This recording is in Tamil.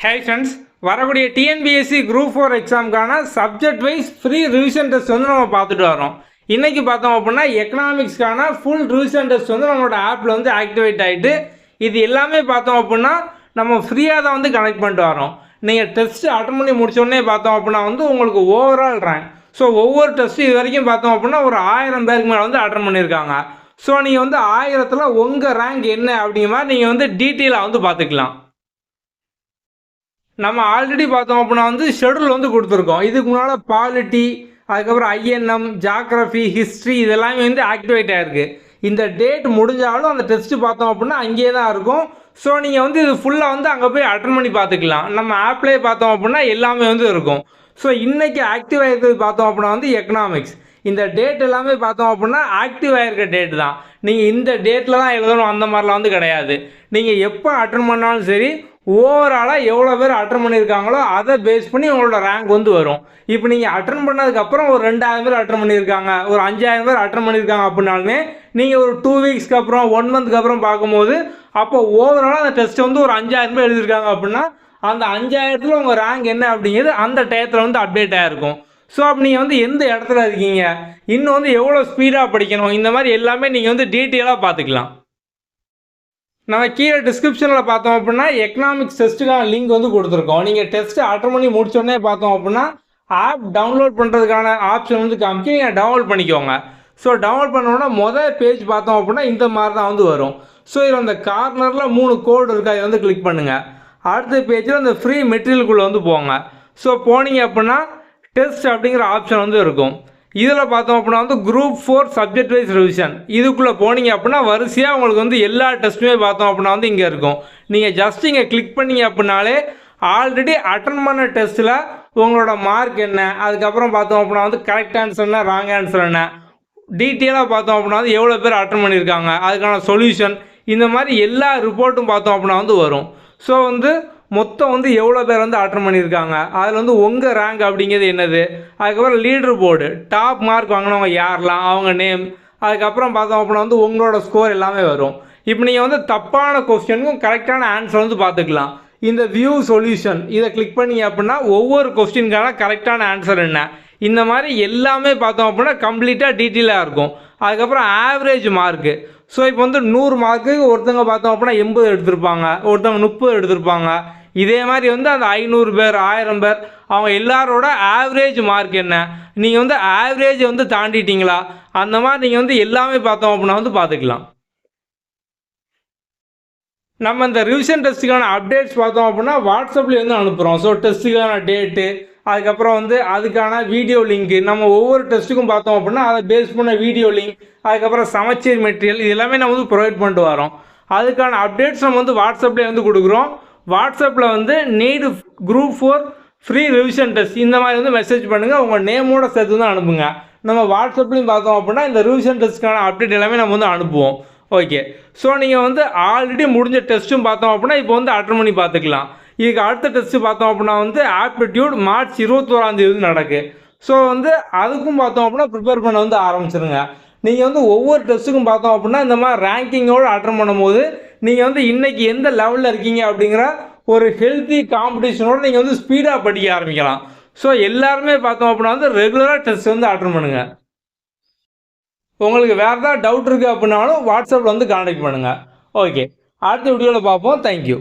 ஹே ஃப்ரெண்ட்ஸ், வரக்கூடிய டிஎன்பிஎஸ்சி குரூப் 4 எக்ஸாமுக்கான subject wise free revision test வந்து நம்ம பார்த்துட்டு வரோம். இன்றைக்கி பார்த்தோம் அப்படின்னா எக்கனாமிக்ஸ்க்கான ஃபுல் ரிவிஷன் டெஸ்ட் வந்து நம்மளோட ஆப்பில் வந்து ஆக்டிவேட் ஆகிட்டு இது எல்லாமே பார்த்தோம் அப்படின்னா நம்ம ஃப்ரீயாக தான் வந்து கனெக்ட் பண்ணிட்டு வரோம். நீங்கள் டெஸ்ட்டு அட்டன் பண்ணி முடிச்சோடனே பார்த்தோம் அப்படின்னா வந்து உங்களுக்கு ஓவரால் ரேங்க். ஸோ ஒவ்வொரு டெஸ்ட்டும் இது வரைக்கும் பார்த்தோம் அப்படின்னா ஒரு 1000 பேருக்கு மேலே வந்து அட்டன் பண்ணியிருக்காங்க. ஸோ நீங்கள் வந்து 1000ல் உங்கள் ரேங்க் என்ன அப்படிங்கிற மாதிரி நீங்கள் வந்து டீட்டெயிலாக வந்து பார்த்துக்கலாம். நம்ம ஆல்ரெடி பார்த்தோம் அப்படின்னா வந்து ஷெடியூல் வந்து கொடுத்துருக்கோம். இதுக்கு முன்னால் பாலிட்டி, அதுக்கப்புறம் ஐஎன்எம், ஜாகிரஃபி, ஹிஸ்ட்ரி இதெல்லாமே வந்து ஆக்டிவேட் ஆகிருக்கு. இந்த டேட் முடிஞ்சாலும் அந்த டெஸ்ட்டு பார்த்தோம் அப்படின்னா அங்கேயே தான் இருக்கும். ஸோ நீங்கள் வந்து இது ஃபுல்லாக வந்து அங்கே போய் அட்டன் பண்ணி பார்த்துக்கலாம். நம்ம ஆப்லேயே பார்த்தோம் அப்படின்னா எல்லாமே வந்து இருக்கும். ஸோ இன்றைக்கி ஆக்டிவ் ஆகிருக்கிறது பார்த்தோம் அப்படின்னா வந்து எக்கனாமிக்ஸ். இந்த டேட் எல்லாமே பார்த்தோம் அப்படின்னா ஆக்டிவ் ஆகிருக்க டேட் தான். நீங்கள் இந்த டேட்டில் தான் எழுதணும் அந்த மாதிரிலாம் வந்து கிடையாது. நீங்கள் எப்போ அட்டன் பண்ணாலும் சரி, ஓவராலாக எவ்வளோ பேர் அட்டன் பண்ணியிருக்காங்களோ அதை பேஸ் பண்ணி உங்களோட ரேங்க் வந்து வரும். இப்போ நீங்கள் அட்டன் பண்ணதுக்கப்புறம் ஒரு 2000 பேர் அட்டன் பண்ணியிருக்காங்க, ஒரு 5000 பேர் அட்டன் பண்ணியிருக்காங்க அப்படின்னாலுமே நீங்கள் ஒரு 2 வீக்ஸ்க்கு அப்புறம் 1 மந்த்க்கு அப்புறம் பார்க்கும்போது அப்போ ஓவராலாக அந்த டெஸ்ட்டை வந்து ஒரு 5000 பேர் எழுதியிருக்காங்க அப்படின்னா அந்த 5000த்தில் உங்கள் ரேங்க் என்ன அப்படிங்கிறது அந்த டயத்தில் வந்து அப்டேட் ஆகிருக்கும். ஸோ அப்போ நீங்கள் வந்து எந்த இடத்துல இருக்கீங்க, இன்னும் வந்து எவ்வளோ ஸ்பீடாக படிக்கணும், இந்த மாதிரி எல்லாமே நீங்கள் வந்து டீட்டெயிலாக பார்த்துக்கலாம். நம்ம கீழே டிஸ்கிரிப்ஷனில் பார்த்தோம் அப்படின்னா எக்கனாமிக்ஸ் டெஸ்ட்டுக்கான லிங்க் வந்து கொடுத்துருக்கோம். நீங்கள் டெஸ்ட்டு அட்டன் பண்ணி முடிச்சோடனே பார்த்தோம் அப்படின்னா ஆப் டவுன்லோட் பண்ணுறதுக்கான ஆப்ஷன் வந்து காமிச்சு நீங்கள் டவுன்லோட் பண்ணிக்கோங்க. ஸோ டவுன்லோட் பண்ணோன்னா மொதல் பேஜ் பார்த்தோம் அப்படின்னா இந்த மாதிரி தான் வந்து வரும். ஸோ இதில் அந்த கார்னரில் 3 கோடு இருக்குது, அதை வந்து கிளிக் பண்ணுங்கள். அடுத்த பேஜில் அந்த ஃப்ரீ மெட்டீரியலுக்குள்ளே வந்து போங்க. ஸோ போனீங்க அப்படின்னா டெஸ்ட் அப்படிங்கிற ஆப்ஷன் வந்து இருக்கும். இதில் பார்த்தோம் அப்படின்னா வந்து குரூப் 4 சப்ஜெக்ட் வைஸ் ரிவிஷன் இதுக்குள்ளே போனீங்க அப்படின்னா வரிசையாக உங்களுக்கு வந்து எல்லா டெஸ்ட்டுமே பார்த்தோம் அப்படின்னா வந்து இங்கே இருக்கும். நீங்கள் ஜஸ்ட் இங்கே கிளிக் பண்ணிங்க அப்படின்னாலே ஆல்ரெடி அட்டன் பண்ண டெஸ்ட்டில் உங்களோட மார்க் என்ன, அதுக்கப்புறம் பார்த்தோம் அப்படின்னா வந்து கரெக்ட் ஆன்சர் என்ன, ராங் ஆன்சர் என்ன, டீட்டெயிலாக பார்த்தோம் அப்படின்னா வந்து எவ்வளோ பேர் அட்டன் பண்ணியிருக்காங்க, அதுக்கான சொல்யூஷன், இந்த மாதிரி எல்லா ரிப்போர்ட்டும் பார்த்தோம் அப்படின்னா வந்து வரும். ஸோ வந்து மொத்தம் வந்து எவ்வளோ பேர் வந்து அட்டன் பண்ணியிருக்காங்க, அதில் வந்து உங்கள் ரேங்க் அப்படிங்கிறது என்னது, அதுக்கப்புறம் லீடர் போர்டு, டாப் மார்க் வாங்கினவங்க யாரெல்லாம், அவங்க நேம், அதுக்கப்புறம் பார்த்தோம் அப்படின்னா வந்து உங்களோட ஸ்கோர் எல்லாமே வரும். இப்போ நீங்கள் வந்து தப்பான கொஸ்டினுக்கும் கரெக்டான ஆன்சர் வந்து பார்த்துக்கலாம். இந்த வியூ சொல்யூஷன் இதை கிளிக் பண்ணிங்க அப்படின்னா ஒவ்வொரு கொஸ்டினுக்கான கரெக்டான ஆன்சர் என்ன, இந்த மாதிரி எல்லாமே பார்த்தோம் அப்படின்னா கம்ப்ளீட்டாக டீட்டெயிலாக இருக்கும். அதுக்கப்புறம் ஆவரேஜ் மார்க்கு. ஸோ இப்போ வந்து 100 மார்க்கு ஒருத்தவங்க பார்த்தோம் அப்படின்னா 80 எடுத்திருப்பாங்க, ஒருத்தவங்க 30 எடுத்திருப்பாங்க. இதே மாதிரி வந்து அந்த 500 பேர் 1000 பேர் அவங்க எல்லாரோட ஆவரேஜ் மார்க் என்ன, நீங்கள் வந்து ஆவரேஜ் வந்து தாண்டிட்டீங்களா, அந்த மாதிரி நீங்கள் வந்து எல்லாமே பார்த்தோம் அப்படின்னா வந்து பார்த்துக்கலாம். நம்ம இந்த ரிவிஷன் டெஸ்ட்டுக்கான அப்டேட்ஸ் பார்த்தோம் அப்படின்னா வாட்ஸ்அப்லேயே வந்து அனுப்புகிறோம். ஸோ டெஸ்ட்டுக்கான டேட்டு, அதுக்கப்புறம் வந்து அதுக்கான வீடியோ லிங்க்கு, நம்ம ஒவ்வொரு டெஸ்ட்டுக்கும் பார்த்தோம் அப்படின்னா அதை பேஸ் பண்ண வீடியோ லிங்க், அதுக்கப்புறம் சமச்சீர் மெட்டீரியல் இது எல்லாமே நம்ம வந்து ப்ரொவைட் பண்ணிட்டு வரோம். அதுக்கான அப்டேட்ஸ் நம்ம வந்து வாட்ஸ்அப்லேயே வந்து கொடுக்குறோம். வாட்ஸ்அப்பில் வந்து need group 4 free revision test இந்த மாதிரி வந்து மெசேஜ் பண்ணுங்கள், உங்கள் நேமோட சேர்த்து வந்து அனுப்புங்க. நம்ம வாட்ஸ்அப்லேயும் பார்த்தோம் அப்படின்னா இந்த ரிவிஷன் டெஸ்ட்டுக்கான அப்டேட் எல்லாமே நம்ம வந்து அனுப்புவோம். ஓகே, ஸோ நீங்கள் வந்து ஆல்ரெடி முடிஞ்ச டெஸ்ட்டும் பார்த்தோம் அப்படின்னா இப்போ வந்து அட்டன் பண்ணி பார்த்துக்கலாம். இதுக்கு அடுத்த டெஸ்ட்டு பார்த்தோம் அப்படின்னா வந்து ஆப்டிடியூட் மார்ச் 21 வந்து நடக்கு. ஸோ வந்து அதுக்கும் பார்த்தோம் அப்படின்னா ப்ரிப்பேர் பண்ண வந்து ஆரம்பிச்சிருங்க. நீங்கள் வந்து ஒவ்வொரு டெஸ்ட்டுக்கும் பார்த்தோம் அப்படின்னா இந்த மாதிரி ரேங்கிங்கோடு அட்டன் பண்ணும்போது நீங்கள் வந்து இன்றைக்கி எந்த லெவலில் இருக்கீங்க அப்படிங்கிற ஒரு ஹெல்த்தி காம்படிஷனோடு நீங்கள் வந்து ஸ்பீடாக படிக்க ஆரம்பிக்கலாம். ஸோ எல்லாருமே பார்த்தோம் அப்படின்னா வந்து ரெகுலராக டெஸ்ட் வந்து அட்டன் பண்ணுங்கள். உங்களுக்கு வேறு ஏதாவது டவுட் இருக்குது அப்படின்னாலும் வாட்ஸ்அப்பில் வந்து கான்டாக்ட் பண்ணுங்கள். ஓகே, அடுத்த வீடியோவில் பார்ப்போம். தேங்க்யூ.